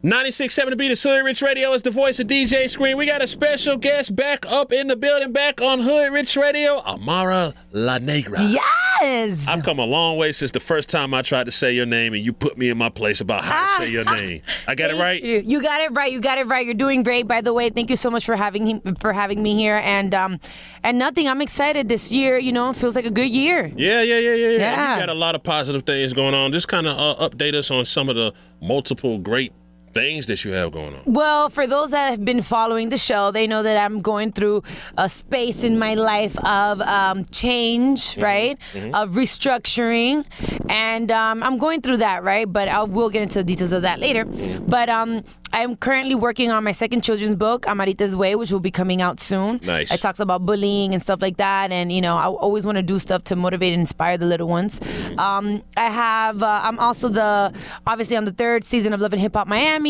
96.7 The Beat is Hood Rich Radio. It's the voice of DJ Screen. We got a special guest back up in the building, back on Hood Rich Radio, Amara La Negra. Yes! I've come a long way since the first time I tried to say your name and you put me in my place about how to say your name. I got it right? You got it right. You got it right. You're doing great, by the way. Thank you so much for having me here. And nothing, I'm excited this year. You know, it feels like a good year. Yeah. You got a lot of positive things going on. Just kind of update us on some of the multiple great things that you have going on. Well, for those that have been following the show, they know that I'm going through a space in my life of change, right? Of restructuring, and I'm going through that, right? But we'll get into the details of that later. But I'm currently working on my second children's book, Amarita's Way, which will be coming out soon. Nice. It talks about bullying and stuff like that, and you know, I always want to do stuff to motivate and inspire the little ones. I'm also obviously on the third season of Love and Hip Hop Miami.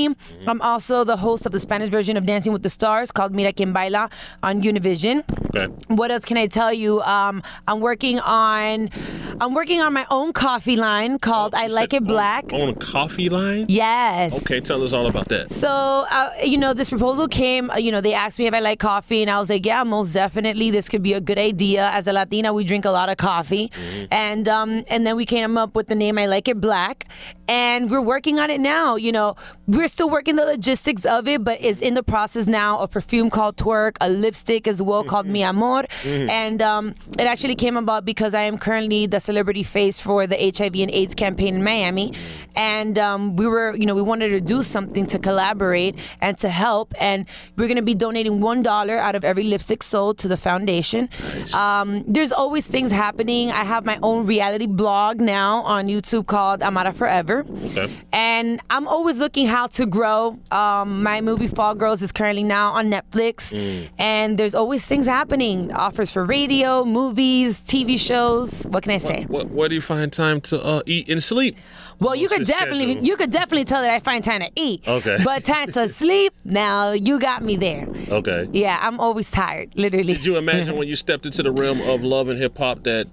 I'm also the host of the Spanish version of Dancing with the Stars called Mira Quien Baila on Univision. Okay. What else can I tell you? I'm working on my own coffee line called I Like It Black. Own a coffee line? Yes. Okay, tell us all about that. So, you know, this proposal came, you know, they asked me if I like coffee, and I was like, yeah, most definitely. This could be a good idea. As a Latina, we drink a lot of coffee. And then we came up with the name I Like It Black. And we're working on it now. You know, we're still working the logistics of it, but it's in the process now. A perfume called Twerk, a lipstick as well called Mi Amor. And it actually came about because I am currently the celebrity face for the HIV and AIDS campaign in Miami. And we wanted to do something to collaborate and to help. And we're going to be donating $1 out of every lipstick sold to the foundation. Nice. There's always things happening. I have my own reality blog now on YouTube called Amara Forever. Okay. And I'm always looking how to grow. My movie Fall Girls is currently now on Netflix. And there's always things happening. Offers for radio, movies, TV shows. What can I say? Where do you find time to eat and sleep? Well, you could definitely tell that I find time to eat. Okay. But time to sleep, now you got me there. Okay. Yeah, I'm always tired, literally. Did you imagine when you stepped into the realm of love and hip hop that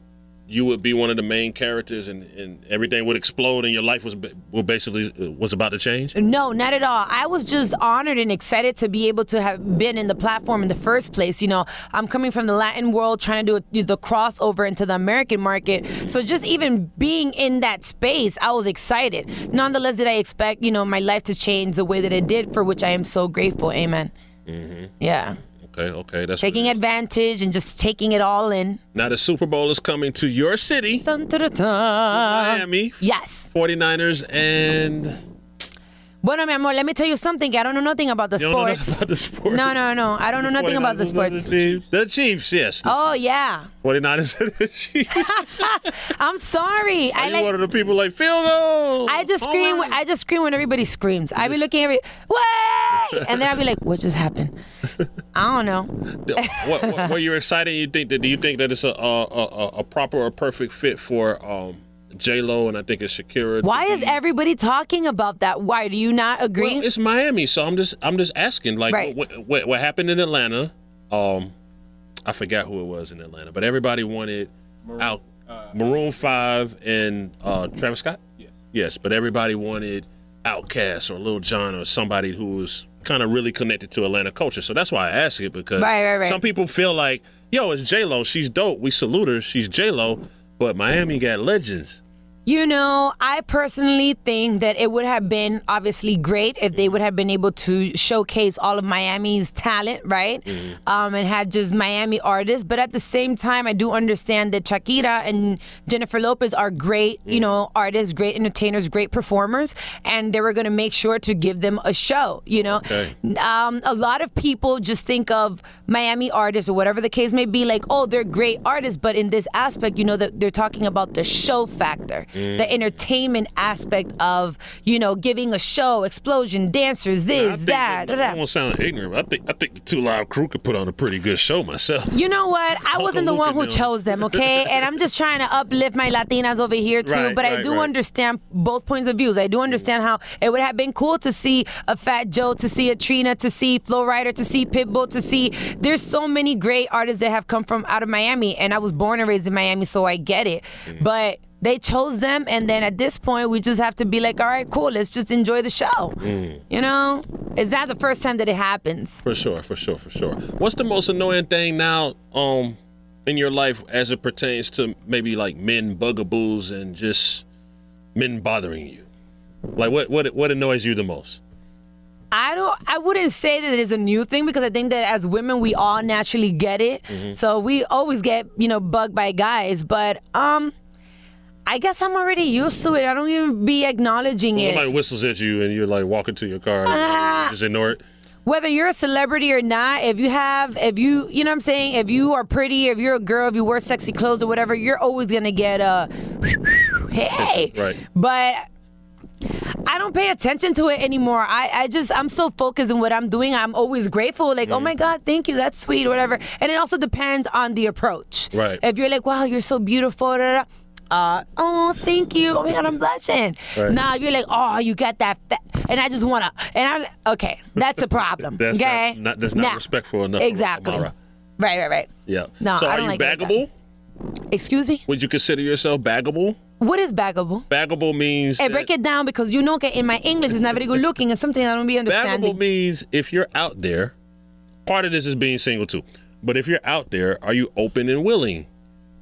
you would be one of the main characters and everything would explode and your life was about to change? No, not at all. I was just honored and excited to be able to have been in the platform in the first place. You know, I'm coming from the Latin world, trying to do the crossover into the American market. So just even being in that space, I was excited. Nonetheless, did I expect, you know, my life to change the way that it did, for which I am so grateful. Amen. Yeah. Okay, that's taking advantage and just taking it all in. Now the Super Bowl is coming to your city, dun, dun, dun, dun. To Miami. Yes. 49ers and... Bueno, mi amor, let me tell you something. I don't know nothing about the sports. You don't know nothing about the sports? No. I don't know nothing about the sports. The Chiefs, yes. Oh, yeah. 49ers and the Chiefs. I'm sorry. Are you one of the people like, field goal? I just scream when everybody screams. I be looking at wait! And then I be like, what just happened? I don't know. Were you excited? Do you think that it's a proper or perfect fit for J Lo and I think it's Shakira? Why is everybody talking about that? Why do you not agree? Well, it's Miami, so I'm just asking. Like, right. what happened in Atlanta? I forgot who it was in Atlanta, but everybody wanted Maroon 5 and Travis Scott. Yes, but everybody wanted Outkast or Lil Jon or somebody who was kind of really connected to Atlanta culture. So that's why I ask it, because right. Some people feel like, yo, it's J Lo, she's dope, we salute her, she's J Lo, but Miami got legends. You know, I personally think that it would have been obviously great if they would have been able to showcase all of Miami's talent, right? And had just Miami artists. But at the same time, I do understand that Shakira and Jennifer Lopez are great, you know, artists, great entertainers, great performers, and they were going to make sure to give them a show, you know? Okay. A lot of people just think of Miami artists or whatever the case may be like, oh, they're great artists, but in this aspect, you know, that they're talking about the show factor. The entertainment aspect of, you know, giving a show, explosion, dancers, that. I won't sound ignorant, but I think the Too Loud crew could put on a pretty good show myself. You know what? I wasn't the one who chose them, okay? And I'm just trying to uplift my Latinas over here too. But I do understand both points of views. I do understand how it would have been cool to see a Fat Joe, to see a Trina, to see Flo Rida, to see Pitbull, to see. There's so many great artists that have come from out of Miami, and I was born and raised in Miami, so I get it. But They chose them, and then at this point, we just have to be like, all right, cool, let's just enjoy the show. You know? It's not the first time that it happens. For sure. What's the most annoying thing now in your life as it pertains to maybe like men bugaboos and just men bothering you? Like what annoys you the most? I wouldn't say that it is a new thing, because I think that as women we all naturally get it. So we always get, bugged by guys, but I guess I'm already used to it. I don't even be acknowledging it. Somebody whistles at you and you're like walking to your car and just ignore it. Whether you're a celebrity or not, if you know what I'm saying, if you are pretty, if you're a girl, if you wear sexy clothes or whatever, you're always gonna get a hey. Right. But I don't pay attention to it anymore. I'm so focused on what I'm doing. I'm always grateful. Like, oh my God, thank you. That's sweet or whatever. And it also depends on the approach. Right. If you're like, wow, you're so beautiful. Oh, thank you. Oh my God, I'm blushing. Right. Now you're like, oh, you got that fat. And I just want to, okay, that's a problem. That's okay? That's not respectful enough. Exactly. Amara. Right. Yeah. No, so I are don't you like baggable? Excuse me? Would you consider yourself baggable? What is baggable? Baggable means... Hey, break it down, because you know that in my English is not very good looking and something I don't be understanding. Baggable means if you're out there, part of this is being single too, but if you're out there, are you open and willing?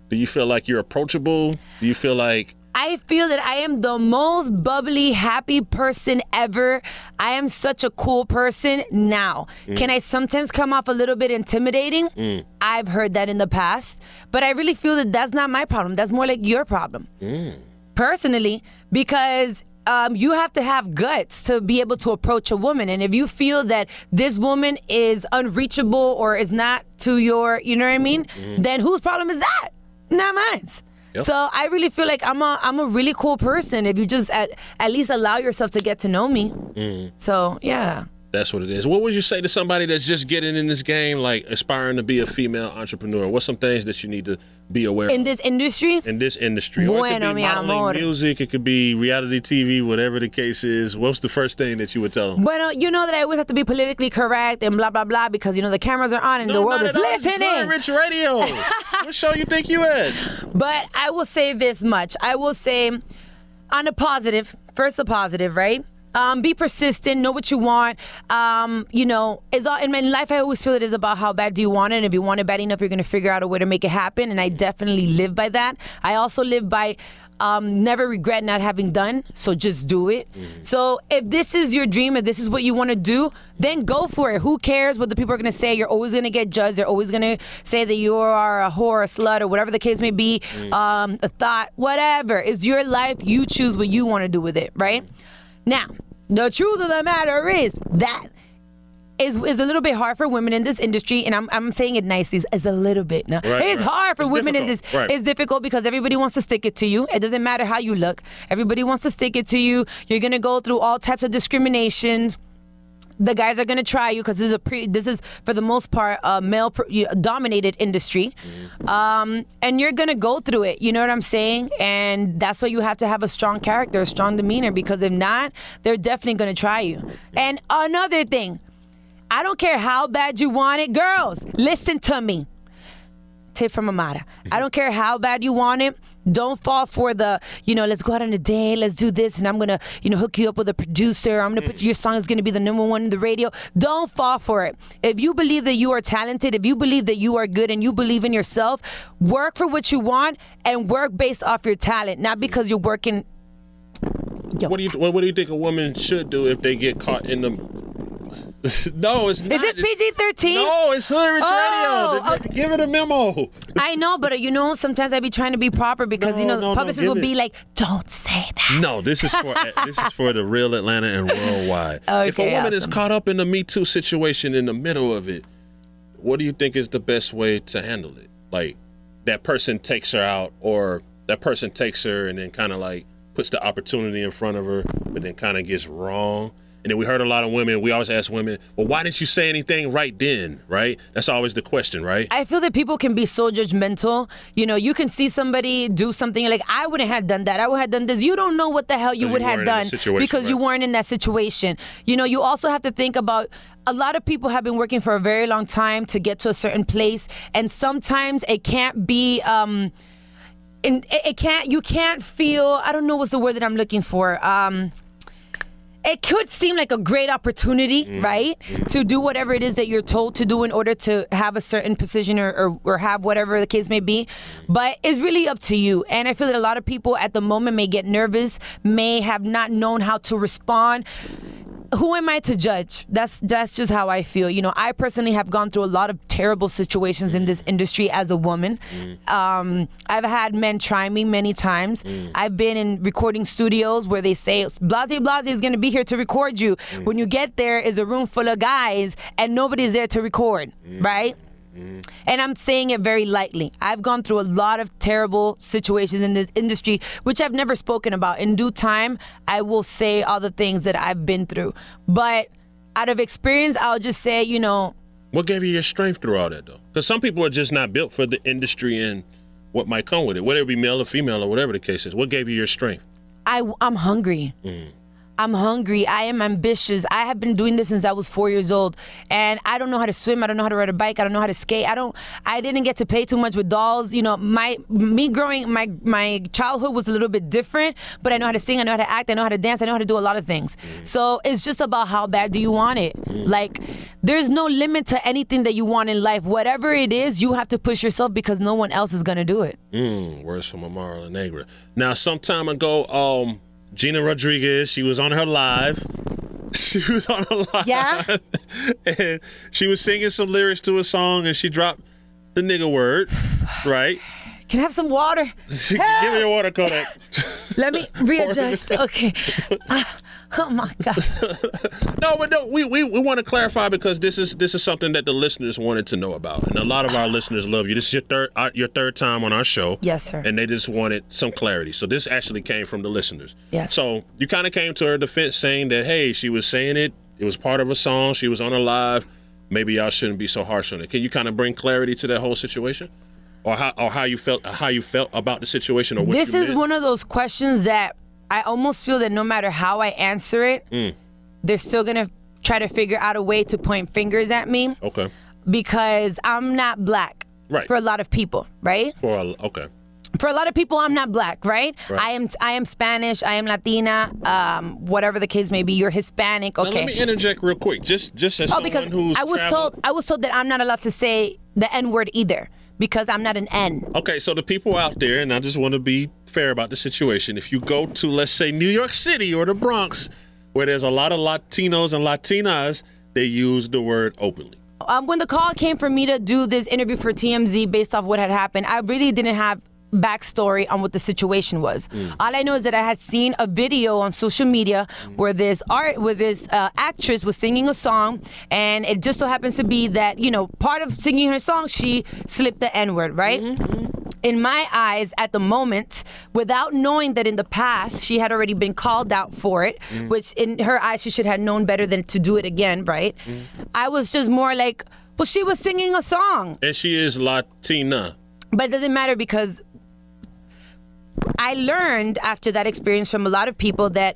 Do you feel like you're approachable? Do you feel like... I feel that I am the most bubbly, happy person ever. I am such a cool person. Now, can I sometimes come off a little bit intimidating? I've heard that in the past. But I really feel that that's not my problem. That's more like your problem. Personally, because you have to have guts to be able to approach a woman. And if you feel that this woman is unreachable or is not to your, you know what I mean? Then whose problem is that? Not mine. Yep. So I really feel like I'm a really cool person if you just at least allow yourself to get to know me. So yeah. That's what it is. What would you say to somebody that's just getting in this game, like aspiring to be a female entrepreneur? What's some things that you need to be aware of? In this industry? In this industry. Or it could be modeling, music, it could be reality TV, whatever the case is. What's the first thing that you would tell them? Bueno, you know that I always have to be politically correct and blah, blah, blah, because, the cameras are on and the world is listening. No, Rich Radio. What show you think you at? But I will say this much. I will say, on a positive, first a positive, right? Be persistent, know what you want. It's all in my life. I always feel it is about how bad do you want it. And if you want it bad enough, you're going to figure out a way to make it happen. And I definitely live by that. I also live by never regret not having done. So just do it. So if this is your dream, if this is what you want to do, then go for it. Who cares what the people are going to say? You're always going to get judged. They're always going to say that you are a whore, a slut, or whatever the case may be. A thought, whatever. It's your life. You choose what you want to do with it, right? Now, the truth of the matter is that is a little bit hard for women in this industry, and I'm saying it nicely. It's a little bit. No, it's hard for women in this. Right. It's difficult because everybody wants to stick it to you. It doesn't matter how you look. Everybody wants to stick it to you. You're gonna go through all types of discriminations. The guys are gonna try you because this is for the most part a male dominated industry, and you're gonna go through it. You know what I'm saying? And that's why you have to have a strong character, a strong demeanor, because if not, they're definitely gonna try you. And another thing, I don't care how bad you want it, girls. Listen to me. Tip from Amara. I don't care how bad you want it. Don't fall for the, let's go out on a date, let's do this, and I'm going to, hook you up with a producer. I'm going to put your song is going to be the #1 on the radio. Don't fall for it. If you believe that you are talented, if you believe that you are good and you believe in yourself, work for what you want and work based off your talent, not because you're working. What do you think a woman should do if they get caught in the... No, it's not. Is this PG-13? No, it's Hood Rich Radio. Okay. Give it a memo. I know, but sometimes I be trying to be proper because publicists will be like, "Don't say that." No, this is for the real Atlanta and worldwide. Okay, if a woman is caught up in the Me Too situation in the middle of it, what do you think is the best way to handle it? Like that person takes her out, or that person takes her and then kind of like puts the opportunity in front of her, but then kind of gets wrong. And then we heard a lot of women, we always ask women, well, why didn't you say anything right then, right? That's always the question, right? I feel that people can be so judgmental. You can see somebody do something like, I wouldn't have done that. I would have done this. You don't know what the hell you would have done because you weren't in that situation. You also have to think about, a lot of people have been working for a very long time to get to a certain place. And sometimes it can't be... and you can't feel, I don't know what's the word that I'm looking for. It could seem like a great opportunity, right? To do whatever it is that you're told to do in order to have a certain position or have whatever the case may be. But it's really up to you. And I feel that a lot of people at the moment may get nervous, may have not known how to respond. Who am I to judge? That's just how I feel. You know, I personally have gone through a lot of terrible situations in this industry as a woman. I've had men try me many times. I've been in recording studios where they say, Blase is going to be here to record you. When you get there, is a room full of guys and nobody's there to record, right? And I'm saying it very lightly. I've gone through a lot of terrible situations in this industry, which I've never spoken about. In due time, I will say all the things that I've been through. But out of experience, I'll just say, you know. What gave you your strength through all that, though? Because some people are just not built for the industry and what might come with it, whether it be male or female or whatever the case is. What gave you your strength? I'm hungry. I'm hungry. I am ambitious. I have been doing this since I was 4 years old, and I don't know how to swim. I don't know how to ride a bike. I don't know how to skate. I didn't get to play too much with dolls. You know, my childhood was a little bit different, but I know how to sing. I know how to act. I know how to dance. I know how to do a lot of things. So it's just about how bad do you want it. Like, there's no limit to anything that you want in life. Whatever it is, you have to push yourself because no one else is gonna do it. Words from Amara La Negra. Now, some time ago, Gina Rodriguez, she was on her live. Yeah? And she was singing some lyrics to a song, and she dropped the nigga word, right? Can I have some water? Give me your water, Kodak. Let me readjust. Okay. Oh my God. No, we want to clarify because this is something that the listeners wanted to know about, and a lot of our listeners love you. This is your third time on our show. Yes, sir. And they just wanted some clarity. So this actually came from the listeners. Yes. So you kind of came to her defense saying that, hey, she was saying it was part of a song. She was on a live. Maybe y'all shouldn't be so harsh on it. Can you kind of bring clarity to that whole situation? Or how you felt about the situation, or what this you is meant? one of those questions that I almost feel that no matter how I answer it, they're still gonna try to figure out a way to point fingers at me. Okay. Because I'm not black. Right. For a lot of people, right? Okay. For a lot of people, I'm not black, right? I am Spanish. I am Latina. Whatever the case may be, you're Hispanic. Okay. Now, let me interject real quick, just as someone because who's I was told that I'm not allowed to say the N word either. Because I'm not an N. Okay, so the people out there, and I just want to be fair about the situation, if you go to, let's say, New York City or the Bronx, where there's a lot of Latinos and Latinas, they use the word openly. When the call came for me to do this interview for TMZ based off what had happened, I really didn't have backstory on what the situation was. All I know is that I had seen a video on social media where this actress was singing a song, and it just so happens to be that, you know, part of singing her song, she slipped the N-word, right? In my eyes, at the moment, without knowing that in the past she had already been called out for it, which in her eyes she should have known better than to do it again, right? I was just more like, well, she was singing a song. And she is Latina. But it doesn't matter because I learned after that experience from a lot of people that,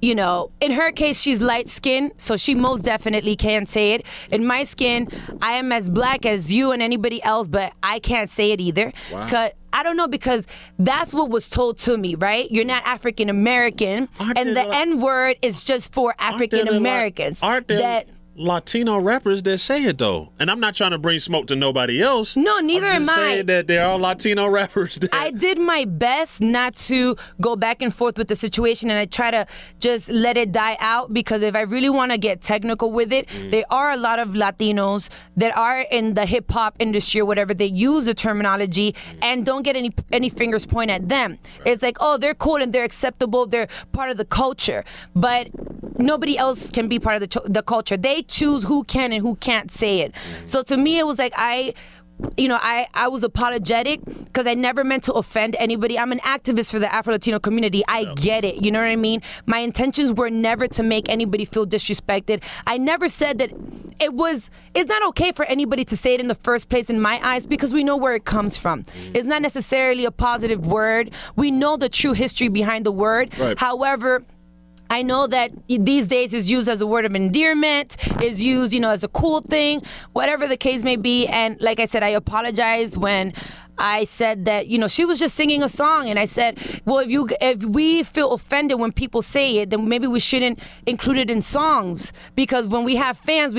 you know, in her case, she's light-skinned, so she most definitely can say it. In my skin, I am as black as you and anybody else, but I can't say it either. Wow. 'Cause I don't know, because that's what was told to me, right? You're not African-American, and the N-word is just for African-Americans. Aren't there Latino rappers that say it, though? And I'm not trying to bring smoke to nobody else. No, neither am I. I'm just saying that there are Latino rappers that... I did my best not to go back and forth with the situation, and I try to just let it die out, because if I really want to get technical with it, there are a lot of Latinos that are in the hip-hop industry or whatever. They use the terminology and don't get any fingers pointed at them. It's like, oh, they're cool and they're acceptable. They're part of the culture. But nobody else can be part of the culture. They choose who can and who can't say it. So to me, it was like I was apologetic because I never meant to offend anybody. I'm an activist for the Afro-Latino community. I get it. You know what I mean? My intentions were never to make anybody feel disrespected. I never said that it's not okay for anybody to say it in the first place in my eyes, because we know where it comes from. It's not necessarily a positive word. We know the true history behind the word. Right. However, I know that these days is used as a word of endearment, is used, as a cool thing, whatever the case may be. And like I said, I apologized when I said that, you know, she was just singing a song, and I said, well, if we feel offended when people say it, then maybe we shouldn't include it in songs, because when we have fans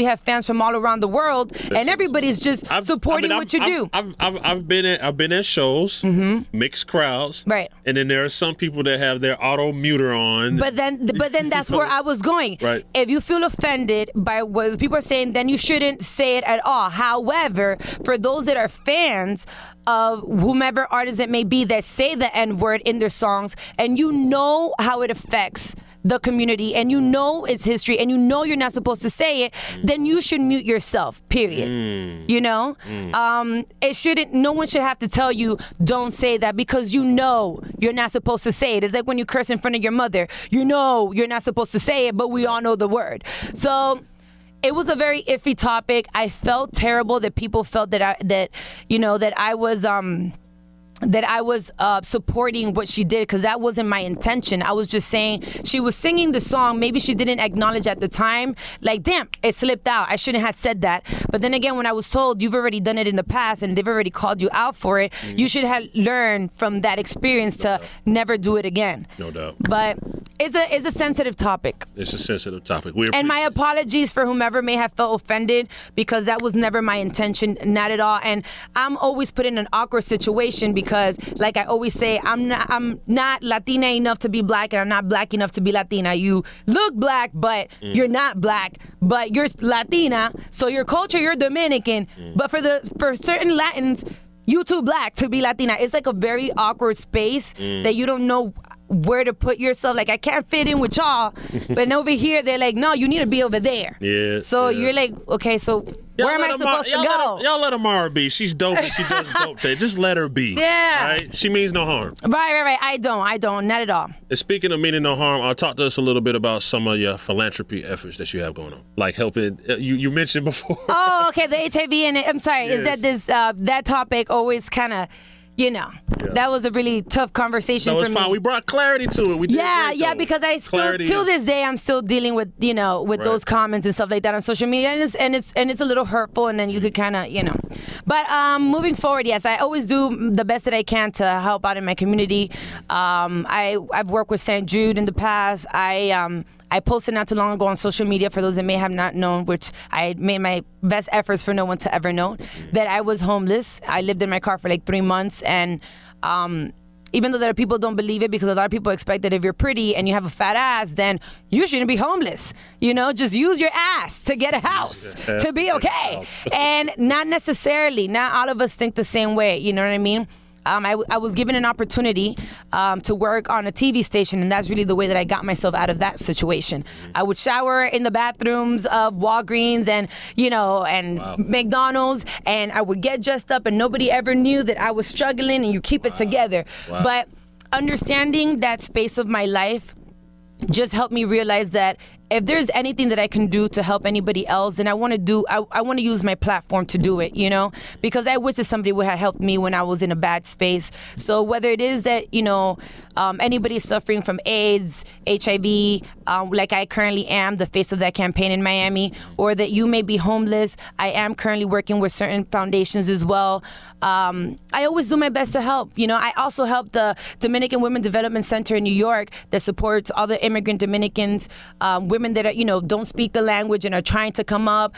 from all around the world, and everybody's just supporting what you do. I've been at shows, mixed crowds, right? And then there are some people that have their auto muter on. But then that's where I was going. Right. If you feel offended by what people are saying, then you shouldn't say it at all. However, for those that are fans of whomever artist it may be that say the N-word in their songs, and you know how it affects the community, and you know its history, and you know you're not supposed to say it, then you should mute yourself, period. You know? It shouldn't, no one should have to tell you, don't say that, because you know you're not supposed to say it. It's like when you curse in front of your mother. You know you're not supposed to say it, but we all know the word. So it was a very iffy topic. I felt terrible that people felt that I was supporting what she did, because that wasn't my intention. I was just saying she was singing the song. Maybe she didn't acknowledge at the time, like, damn, it slipped out. I shouldn't have said that. But then again, when I was told you've already done it in the past and they've already called you out for it, you should have learned from that experience to never do it again. No doubt. But it's a sensitive topic. It's a sensitive topic. And my apologies for whomever may have felt offended, because that was never my intention, not at all. And I'm always put in an awkward situation, because like I always say, I'm not Latina enough to be black, and I'm not black enough to be Latina. You look black, but you're not black, but you're Latina. So your culture, you're Dominican, but for certain Latins, you too black to be Latina. It's like a very awkward space that you don't know where to put yourself. Like, I can't fit in with y'all, but over here they're like, no, you need to be over there. Yeah. So you're like, okay, so where am I supposed to go? Y'all let Amara be. She's dope and she does dope things. Just let her be. Yeah. Right? She means no harm. Right. I don't, not at all. And speaking of meaning no harm, talk to us a little bit about some of your philanthropy efforts that you have going on. Like helping, you mentioned before. Oh, okay, the HIV and I'm sorry, yes. Is that this, that topic always kind of, that was a really tough conversation for me. No, it's fine. We brought clarity to it. We did great, because I still, till this day, I'm still dealing with, with those comments and stuff like that on social media, and it's a little hurtful, and then you could kind of, But moving forward, yes, I always do the best that I can to help out in my community. I've worked with St. Jude in the past. I posted not too long ago on social media, for those that may have not known, which I made my best efforts for no one to ever know, that I was homeless. I lived in my car for like 3 months, and even though there people don't believe it, because a lot of people expect that if you're pretty and you have a fat ass, then you shouldn't be homeless. Just use your ass to get a house, to be okay. And not necessarily, not all of us think the same way, you know what I mean? I was given an opportunity to work on a TV station, and that's really the way that I got myself out of that situation. I would shower in the bathrooms of Walgreens and McDonald's, and I would get dressed up, and nobody ever knew that I was struggling, and you keep it together. But understanding that space of my life just helped me realize that if there's anything that I can do to help anybody else, then I want to use my platform to do it, because I wish that somebody would have helped me when I was in a bad space. So whether it is that, anybody suffering from AIDS, HIV, like I currently am, the face of that campaign in Miami, or that you may be homeless, I am currently working with certain foundations as well. I always do my best to help. I also help the Dominican Women Development Center in New York that supports all the immigrant Dominicans, women that are, don't speak the language and are trying to come up,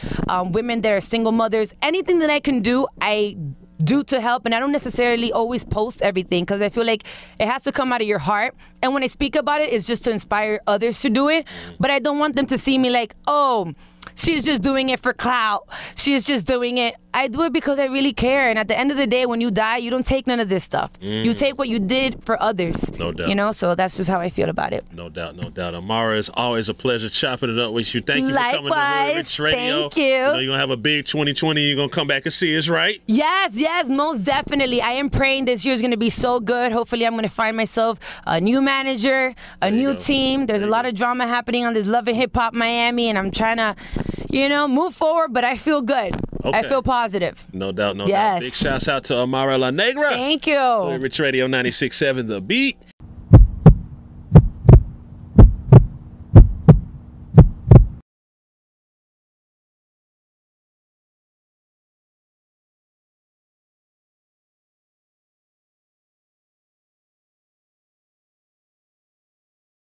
women that are single mothers. Anything that I can do, I do to help. And I don't necessarily always post everything, because I feel like it has to come out of your heart. And when I speak about it, it's just to inspire others to do it. But I don't want them to see me like, oh, she's just doing it for clout. She's just doing it. I do it because I really care. And at the end of the day, when you die, you don't take none of this stuff. You take what you did for others. No doubt. So that's just how I feel about it. No doubt. Amara, it's always a pleasure chopping it up with you. Thank you for coming to Hood Rich Radio. Thank you. You're going to have a big 2020. You're going to come back and see us, right? Yes, most definitely. I am praying this year is going to be so good. Hopefully, I'm going to find myself a new manager, a new team. There's a lot of drama happening on this Love and Hip Hop Miami, and I'm trying to, move forward, but I feel good. Okay. I feel positive. No doubt. Big shouts out to Amara La Negra. Thank you. Hood Rich Radio 96.7 The Beat.